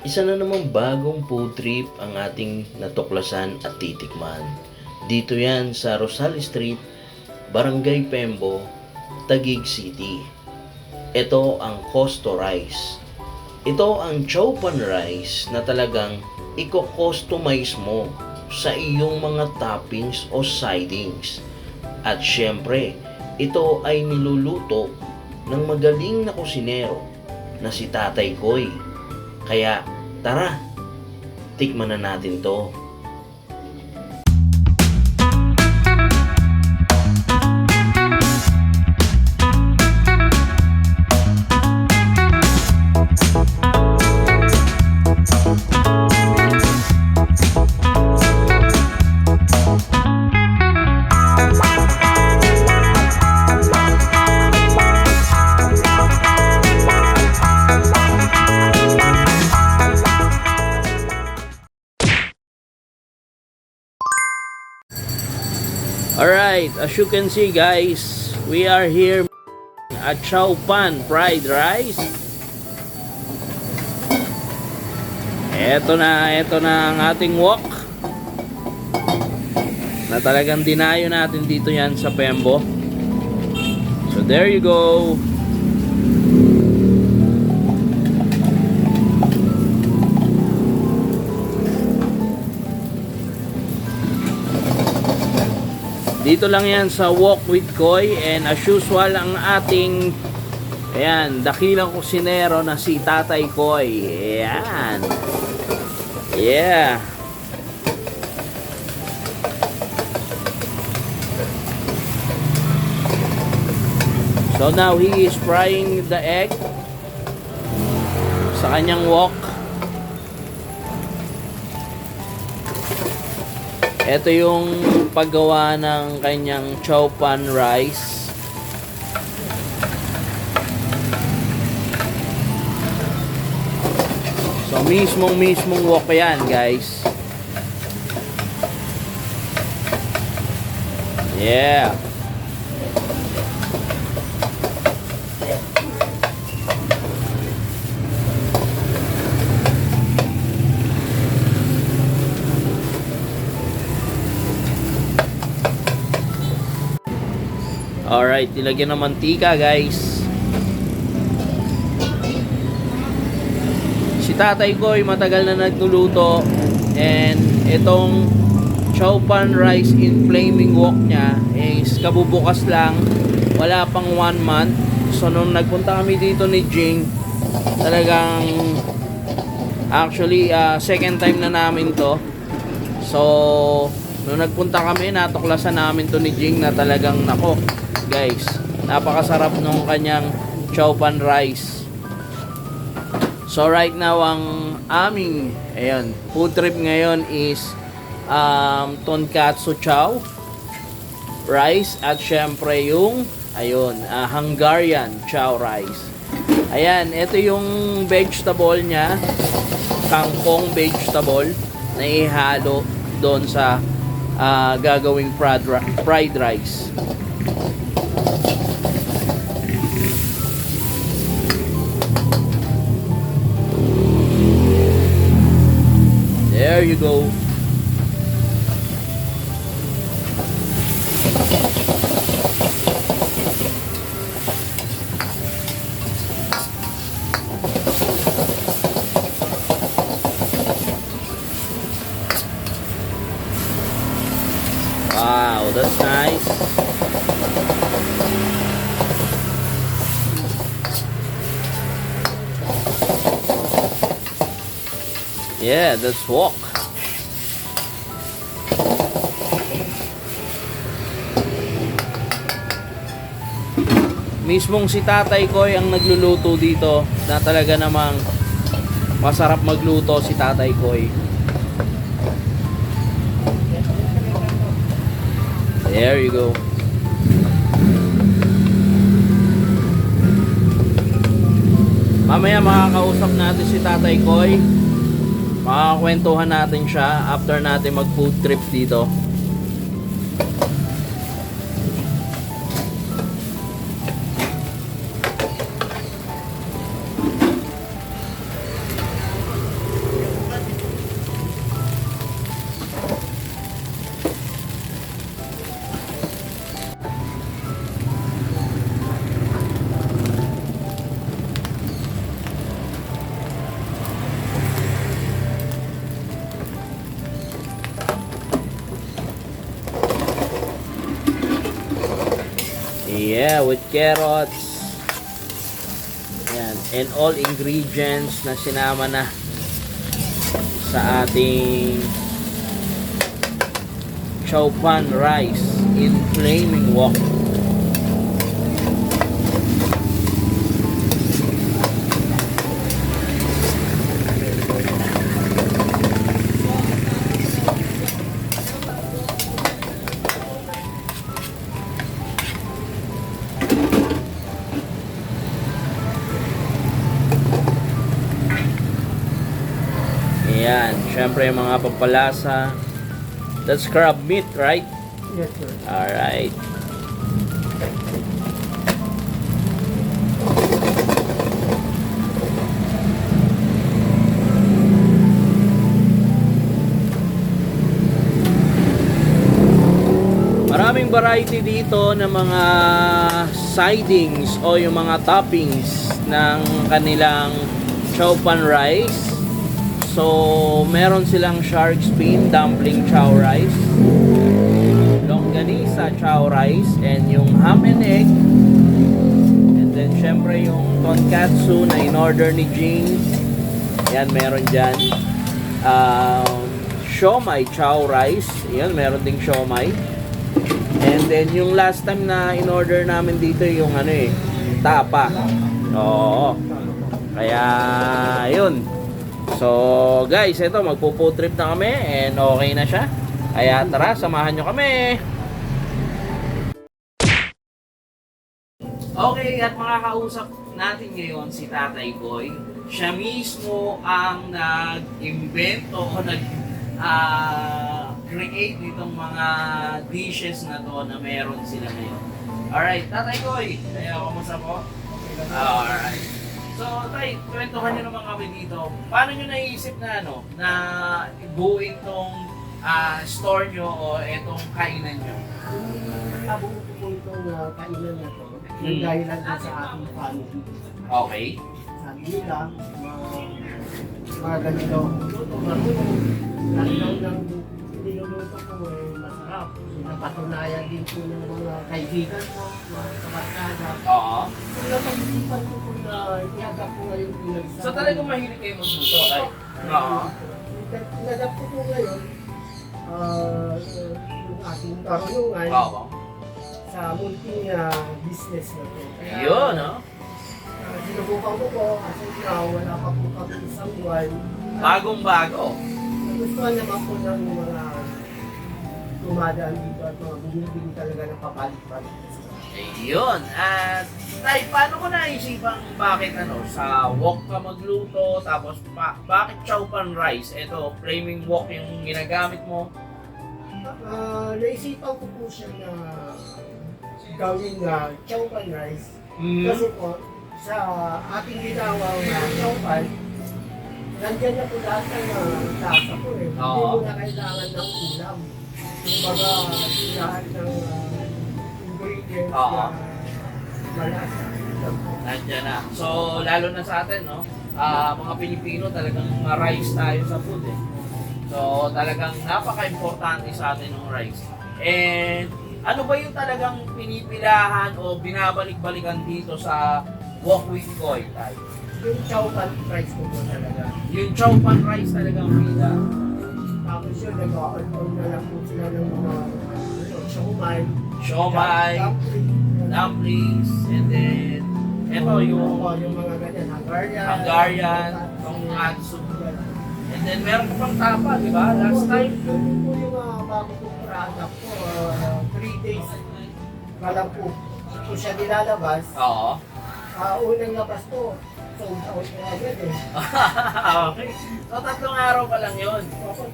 Isa na namang bagong food trip ang ating natuklasan at titikman. Dito yan sa Rosal Street, Barangay Pembo, Taguig City. Ito ang Costo Rice. Ito ang chow pan rice na talagang i-customize mo sa iyong mga toppings o sidings. At syempre, ito ay niluluto ng magaling na kusinero na si Tatay Koy. Kaya tara, tikman na natin to. Alright, as you can see guys, we are here at Chow Pan Fried Rice. Ito na ang ating wok na talagang dinayo natin dito yan sa Pembo. So there you go. Dito lang yan sa Walk with Koy, and as usual ang ating dakilang kusinero na si Tatay Koy. Ayan. Yeah. So now he is frying the egg sa kanyang wok. Ito yung paggawa ng kanyang chow pan rice. So mismong wok yan guys. Yeah. Alright, ilagyan ng mantika guys. Si Tatay Koy matagal na nagluluto, and itong chow pan rice in flaming wok niya is kabubukas lang, wala pang 1 month. So nung nagpunta kami dito ni Jing, talagang actually second time na namin to. So nung nagpunta kami, natuklasan namin to ni Jing na talagang nako guys, napakasarap nung kanyang chow pan rice. So right now ang aming food trip ngayon is tonkatsu chow rice, at syempre yung Hungarian chow rice. Ayan, ito yung vegetable niya, kangkong vegetable na ihalo doon sa gagawing fried rice. There you go. Wow, that's nice. Yeah, that's wok. Mismong si Tatay Koy ang nagluluto dito, na talaga namang masarap magluto si Tatay Koy. There you go. Mamaya makakausap natin si Tatay Koy. Makakakwentuhan natin siya after natin mag food trip dito. Yeah, with carrots. Ayan. And all ingredients na sinama na sa ating chow pan rice in flaming wok. Ayan, syempre yung mga pampalasa. That's crab meat, right? Yes, sir. Alright. Maraming variety dito ng mga sidings o yung mga toppings ng kanilang chow pan rice. So, meron silang shark fin dumpling chow rice, longganisa chow rice, and yung ham and egg. And then, syempre, yung tonkatsu na in-order ni Jing. Yan, meron dyan. Siomai chow rice. Yan, meron ding siomai. And then, yung last time na in-order namin dito, yung tapa. Oo. Kaya, yun. So guys, ito magpo-food trip na kami and okay na siya. Kaya tara, samahan nyo kami. Okay, at makakausap natin ngayon si Tatay Boy. Siya mismo ang nag-invento o nag-create nitong mga dishes na to na meron sila ngayon. Alright, Tatay Boy, kamusta po? Alright. So, Tay, kwentuhan nyo naman kami dito. Paano nyo naisip na na buuin tong store nyo o itong kainan nyo? Nabuo ko itong kainan na to. Yung dahilan din sa ating family. Okay. Sabi nila, mga ganito. Luto, marunong. Lalo ng niluluto ko masarap. Napatunayan din po ng mga kaibigan ko, mga kabarkada. Oo. So, napag-isipan ko po na i-adapt ko ngayon pinagsasabi. So, talagang mahilig kayo magluto, Tay? Oo. Nag-adapt ko po ngayon yung ating karunungan Oo. sa munting business na to. Kaya, Yun, no? sinubukan ko po kasi wala pa po kami isang buwan. Bagong-bago. Nagustuhan naman po ng mga dumadaan dito at mga bumibili talaga ng papalit-palit. Ayun. At, Tay, paano ko naisipang bakit sa wok ka magluto, tapos bakit chow pan rice? Ito, flaming wok yung ginagamit mo. Naisipan ko po siya na gawin na chow pan rice. Kasi po, sa ating ginawang chow pan, nandyan na po lahat ng lasa po eh. Hindi mo na kailangan ng ulam. Kumbaga, lahat ng ingredients na malasa. Nandiyan na. So, lalo na sa atin, mga Pilipino, talagang rice tayo sa food eh. So, talagang napaka-importante sa atin ng rice. And, ano ba yung talagang pinipilahan o binabalik-balikan dito sa Wok with Koy, Tay? Yung chow pan rice ko po talaga. Yung chow pan rice talagang pila. Tapos yun, nag-on na lang po sila ng mga siomai, Siomai, dumplings, and then, eto yung yung mga ganyan, Hungarian, tonkatsu. And then meron pang tapa, di ba? Last time. Yun po yung bago kong product ko, 3 days pa lang po. Po siya nilalabas. Oo. Unang labas po, sold out na agad eh. Okay. So, 3 araw pa lang yun. Opo,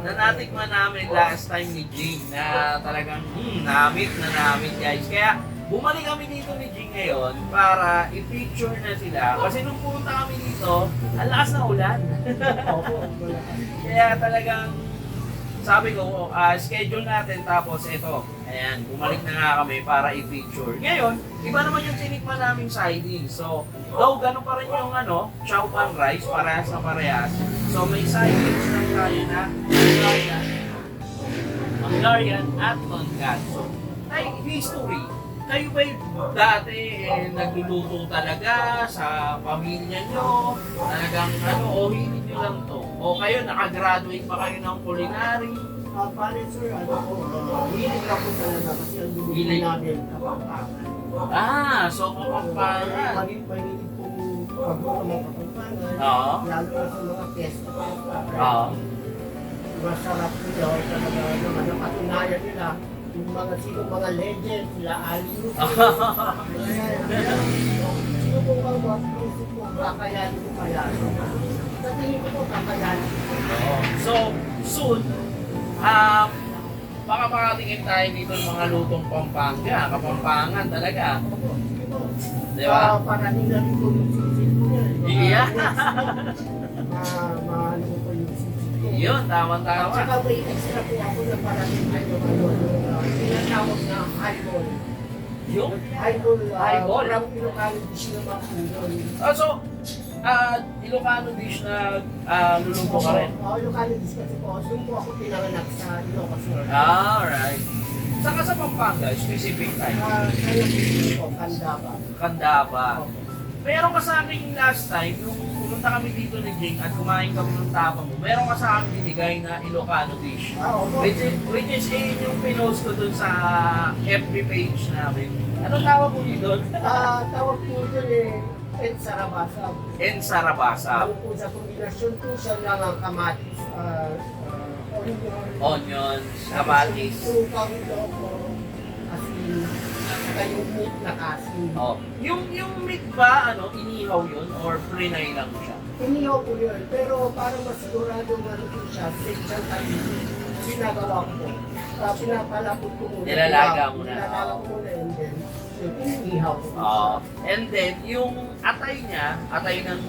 Na natikman namin last time ni Jing na talagang namit na namit guys. Kaya bumalik kami dito ni Jing ngayon para i-picture na sila. Kasi nung pumunta kami dito, ang lakas na ulan. Opo, wala. Kaya talagang sabi ko, schedule natin tapos ito. Ayan, bumalik na nga kami para i-picture. Ngayon, iba naman yung tinikman naming siding. So, though ganun pa rin yung chow pan rice, parehas na parehas. So, may sidings lang tayo na Hungarian at tonkatsu. Ay, history. kayo ba dati nagluluto talaga sa pamilya nyo? Talagang ano, o hilig nyo lang to? O kayo, nakagraduate pa kayo ng culinary? Bale sir, hilig lang po talaga kasi ang Hilig. hilig namin kapampangan. So Kapampangan. Mahilig pong pagbuka ng kapampangan. Oo. Lalo na sa mga pesta. Oo. Masarap po daw talaga naman ang patunayan nila. Yung mga legend, sila Alius. Sino po ang mga puso po, kakayanin ko kaya. Sa tingin ko po, kakayanin ko. So, soon, baka makatingin tayo dito ng mga lutong Pampanga, Kapampangan talaga. Di ba? Parating na rin po yung sisit ko yan. Yeah. Maano ko yung sisit ko. Yun, At tama-tama. saka may extra po ako na parating na yung tinatawag na highball. Yung? Highball. Highball? Parang Ilocano dish naman po yun. So, Ilocano dish na luluto ka rin. Oo, Ilocano dish kasi po. Doon po ako pinanganak sa Ilocos. Alright. Saka sa Pampanga, specific time. Kaya po, Candaba. Kandaba. Meron ka sa akin last time, nung pumunta kami dito ni Jing at kumain kami ng tapa mo, meron ka sa akin binigay na Ilocano dish. Opo. Which is yung pinost ko dun sa FB page namin. Anong tawag mo dito doon? Tawag po dyan Ed Sarabasa. En Sarabasa. Ano po sa kombinasyon po siya ng kamatis, onion, Onions, kamatis. sukang loko, asin, saka yung meat na kasin. Oh. Yung meat ba, inihaw yun or prinay lang siya? Inihaw po yun, pero para masigurado ano po siya, section tayo, ginagawa ko po. Pinapalapot ko muna. Nilalaga mo na. Nilalaga ko muna and then, inihaw ko. And then, yung atay niya, atay ng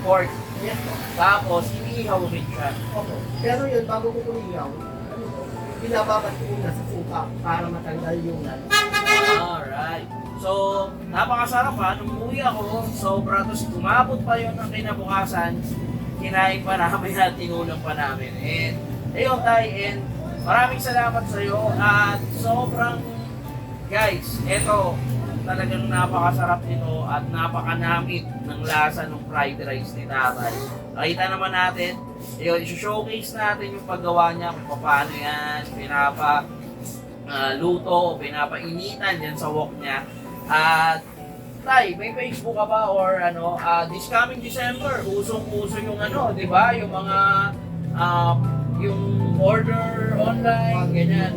pork, Yes po. tapos inihaw rin siya. Opo. Pero yun, bago ko kumiyaw, binababad ko muna sa suka para matanggal yung Alright. So, napakasarap ha. Nung umuwi ako, sobra. Tapos umabot pa yun ng kinabukasan. Kinain pa namin at tinulang pa namin. And, ayun tayo. And, maraming salamat sa iyo. At sobrang, guys, eto, talagang napakasarap nito at napakanamit ng lasa ng fried rice ni tatay. Nakita naman natin, yun, i-showcase natin yung paggawa niya kung paano yan, luto o pinapainitan yan sa wok niya. At tay, may Facebook ka ba or this coming December, usong-uso yung di ba? Yung mga yung order online, ganyan,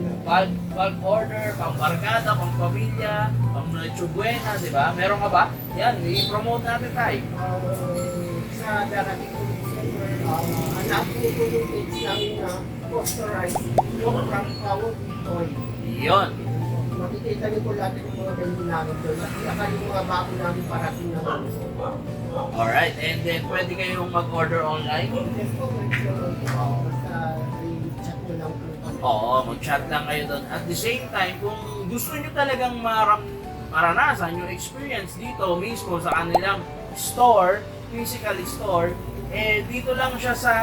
bulk order, pang barkada, pang pamilya, pang Noche Buena, di ba? Meron ka ba? Yan, i-promote natin tayo. Sa darating ko anak ko po yung page namin na posterize yung from our Toy. Yun. Makikita niyo po lahat yung mga menu namin doon at saka yung mga bago namin parating na Alright, and then pwede kayong mag-order online? Yes po, basta i-chat nyo lang po. Oo, mag-chat lang kayo doon. At the same time, kung gusto nyo talagang maranasan yung experience dito mismo sa kanilang store, physical store, dito lang siya sa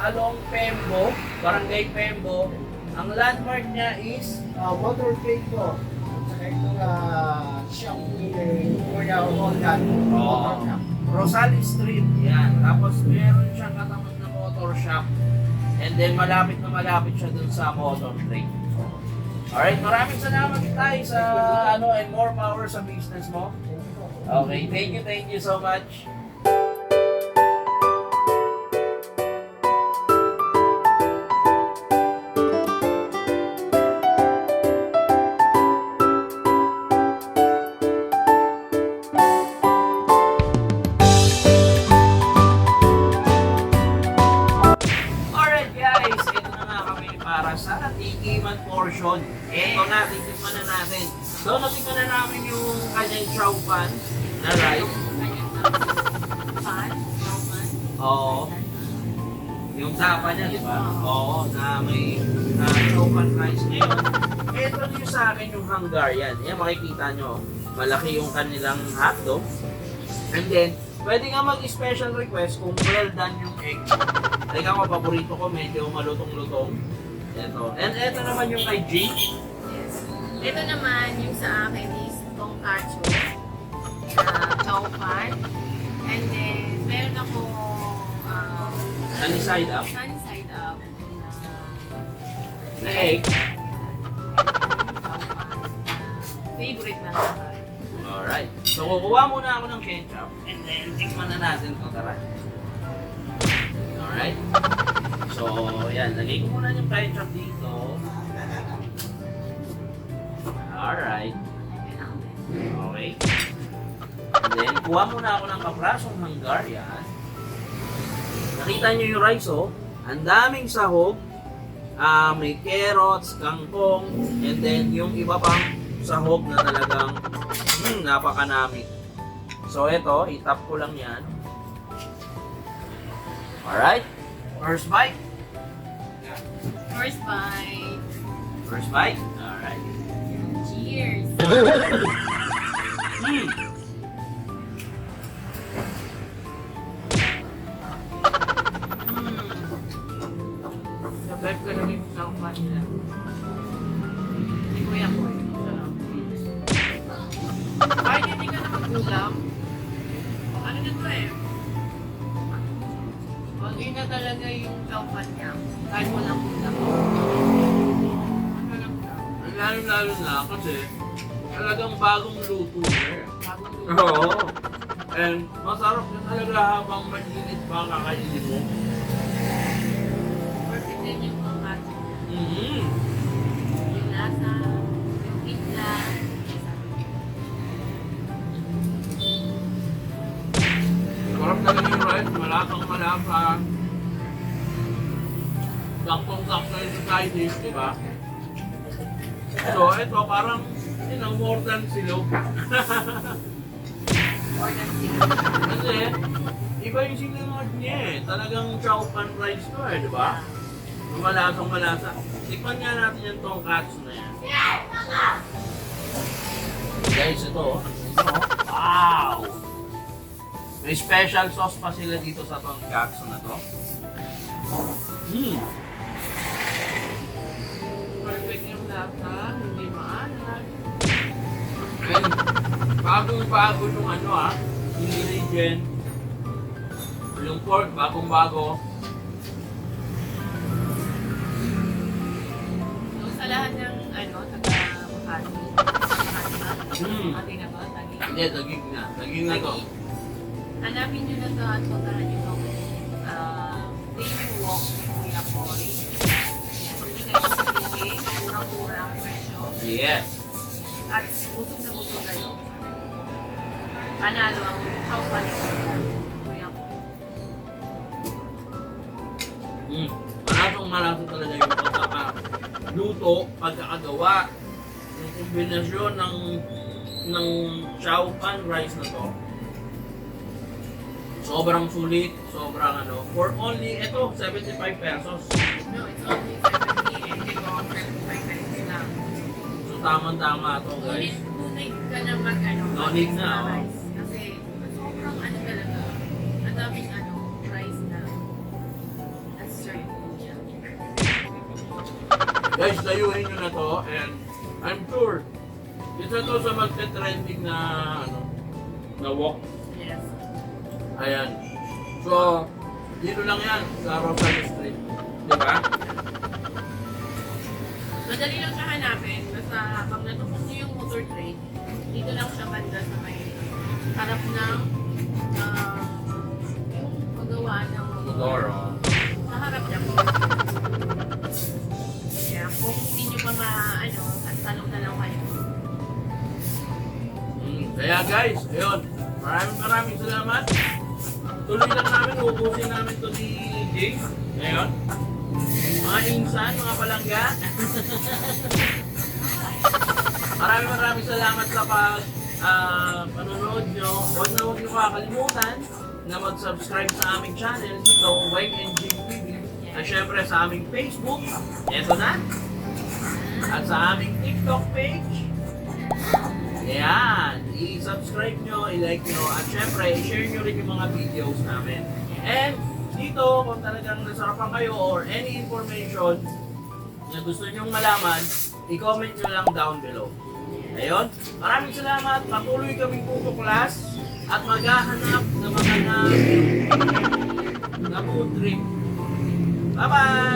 along Pembo, Barangay Pembo. Ang landmark niya is Motor trade po. Saka itong shop ni Kuya Holland. Rosales Street. Yan. Tapos meron siyang katapat na motor shop. And then malapit na malapit siya dun sa motor trade. Alright, maraming salamat tayo sa and more power sa business mo. Okay, thank you so much. Para sa tikiman portion. Ito na, titikman na natin. So, natikman na namin yung kanyang chow pan na rice. Oo. Yung tapa niya, di ba? Oo, na may chow pan rice. Ngayon, ito yung sa akin yung Hungarian. Yan, makikita nyo. Malaki yung kanilang hotdog. And then, pwede nga mag-special request kung well done yung egg. Like ako, paborito ko, medyo malutong-lutong. Ito. And ito naman yung kay Jake. Yes. Ito naman, yung sa akin is tonkatsu, chow fan, and then meron ako Sunny side up. sunny side up Na egg. favorite na lahat. Alright. So, kukuha muna ako ng ketchup and then tikman na natin ito. Tara. Alright. So, yan. Lagay ko muna yung ketchup dito. Alright. Okay. And then, kuha muna ako ng kaprasong Hungarian. Nakita nyo yung rice, oh. Ang daming sahog. May carrots, kangkong, and then yung iba pang sahog na talagang napakanami. So, ito, itap ko lang yan. Alright. First bite. First bite. First bite. Alright. Cheers! Mm. Sabay ko lang yung chow fan nila. Hindi ko yan po. Sarap. Kahit hindi ka na mag-ulam, ano na to eh. Pag na talaga yung chow fan niya, kahit walang ulam. Ano lang siya? Lalo-lalo na kasi talagang bagong luto eh. Bagong Oo. luto. And masarap na talaga habang mainit pa kakainin mo. Perfect din yung mga kaso. Mm-hmm. Yung lasa, yung itla. Sarap talaga yung rice. Malasang malasa. Saktong-sakto yung side dish, di ba? So, ito parang, more than silog. Or than six. Kasi, iba yung sinunod niya eh. Talagang chow pan rice to eh, di ba? Malasang malasa. Tikman nga natin yung tonkatsu na yan. Guys, ito. Wow! May special sauce pa sila dito sa tonkatsu na to. Perfect yung lasa, hindi maalat. And bagong-bago yung ingredient. Yung pork, bagong-bago. So, sa lahat ng taga-Makati, Makati na ba? Tagig. Hindi, daging na. Daging na to. Hanapin nyo na to at puntahan nyo itong Daily Walk ni Kuya Cory. Yan, hindi kayo masipili, murang-mura ang presyo. Yes. At busog na busog kayo. Panalo ang kaupa ni Kuya Cory. Malasang malasa talaga yung pagkakaluto, pagkakagawa. Yung kombinasyon ng chow pan rice na to. Sobrang sulit, sobrang for only, ito, 75 pesos. No, it's only 70 and they go on 35 pesos lang. So, tamang-tama to guys. Ngunit ka na No need na, oh. rice. Kasi sobrang talaga, ang daming rice na serve niya. Guys, layuhin nyo na to and I'm sure, isa to sa magte-trending na, na walk. Yes. Ayan. So, dito lang yan sa Rosario Street. Di ba? Madali lang siya hanapin. Basta pag natupok niyo yung motor trade, dito lang siya banda sa may harap ng yung paggawa ng Motor, oh. Sa harap niya po. Kaya kung hindi niyo pa at tanong na lang kayo. Kaya guys, ayun. Maraming salamat. Tuloy lang namin, ubusin namin to ni Jake. Ngayon. Mga insan, mga palangga. Maraming salamat sa panonood nyo. Huwag niyo kakalimutan na mag-subscribe sa aming channel dito, Weng and Jake TV. At syempre sa aming Facebook, eto na. At sa aming TikTok page. Ayan, i-subscribe nyo, i-like nyo, at syempre, i-share nyo rin yung mga videos namin. And dito, kung talagang nasarapan kayo or any information na gusto nyong malaman, i-comment nyo lang down below. Ayun. Maraming salamat. Patuloy kaming tutuklas at maghahanap ng mga na food trip. Bye-bye!